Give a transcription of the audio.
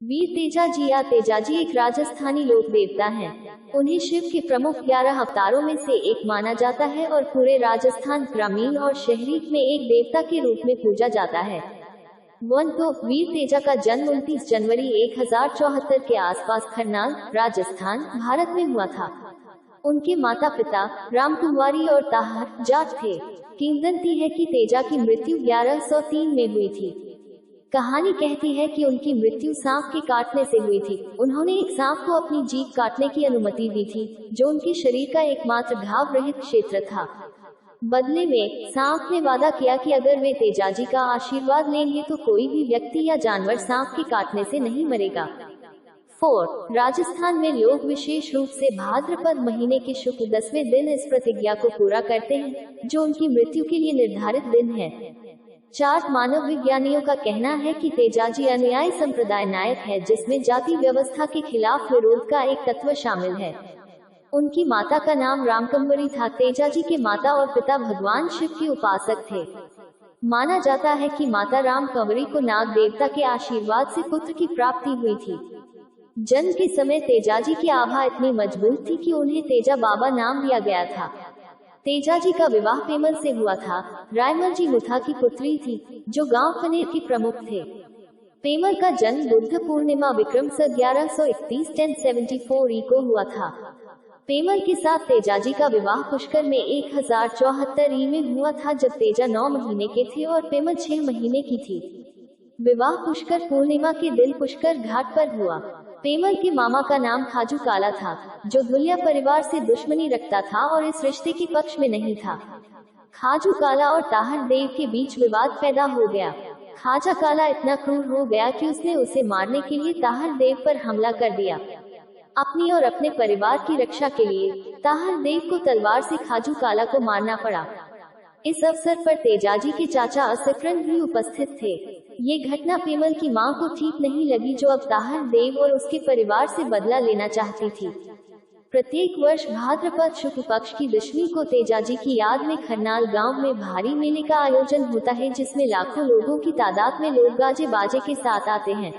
वीर तेजाजी या तेजाजी एक राजस्थानी लोक देवता हैं। उन्हें शिव के प्रमुख 11 अवतारों में से एक माना जाता है और पूरे राजस्थान, ग्रामीण और शहरी में एक देवता के रूप में पूजा जाता है। तो वीर तेजा का जन्म 29 जनवरी 1074 के आसपास खरनाल, राजस्थान, भारत में हुआ था। उनके माता पिता रामकुमारी और ताहर जाट थे। किंवदंती है कि तेजा की मृत्यु 1103 में हुई थी। कहानी कहती है कि उनकी मृत्यु सांप के काटने से हुई थी। उन्होंने एक सांप को अपनी जीभ काटने की अनुमति दी थी, जो उनके शरीर का एकमात्र घाव रहित क्षेत्र था। बदले में सांप ने वादा किया कि अगर वे तेजाजी का आशीर्वाद लेंगे तो कोई भी व्यक्ति या जानवर सांप के काटने से नहीं मरेगा। 4. राजस्थान में लोग विशेष रूप से भाद्रपद महीने के शुक्ल 10वें दिन इस प्रतिज्ञा को पूरा करते हैं, जो उनकी मृत्यु के लिए निर्धारित दिन है। 4. मानव विज्ञानियों का कहना है कि तेजाजी अनुयायी संप्रदाय नायक है, जिसमें जाति व्यवस्था के खिलाफ विरोध का एक तत्व शामिल है। उनकी माता का नाम रामकुमारी था। तेजाजी के माता और पिता भगवान शिव के उपासक थे। माना जाता है कि माता रामकुमारी को नाग देवता के आशीर्वाद से पुत्र की प्राप्ति हुई थी। जन्म के समय तेजाजी की आभा इतनी मजबूत थी कि उन्हें तेजा बाबा नाम दिया गया था। तेजाजी का विवाह पेमल से हुआ था। रायमल जी मुथा की पुत्री थी, जो गांव फनेर के प्रमुख थे। पेमल का जन्म बुद्ध पूर्णिमा विक्रम स 1131 1074 को हुआ था। पेमल के साथ तेजाजी का विवाह पुष्कर में 1074 में हुआ था, जब तेजा 9 महीने के थे और पेमल 6 महीने की थी। विवाह पुष्कर पूर्णिमा के दिन पुष्कर घाट पर हुआ। पेमल के मामा का नाम खाजू काला था, जो धुलिया परिवार से दुश्मनी रखता था और इस रिश्ते के पक्ष में नहीं था। खाजू काला और ताहर देव के बीच विवाद पैदा हो गया। खाजा काला इतना क्रूर हो गया कि उसने उसे मारने के लिए ताहर देव पर हमला कर दिया। अपनी और अपने परिवार की रक्षा के लिए ताहर देव को तलवार से खाजू काला को मारना पड़ा। इस अवसर पर तेजाजी के चाचा असकरन भी उपस्थित थे। ये घटना पेमल की मां को ठीक नहीं लगी, जो अब ताहर देव और उसके परिवार से बदला लेना चाहती थी। प्रत्येक वर्ष भाद्रपद शुक्ल पक्ष की दशमी को तेजाजी की याद में खरनाल गांव में भारी मेले का आयोजन होता है, जिसमें लाखों लोगों की तादाद में लोग गाजे बाजे के साथ आते हैं।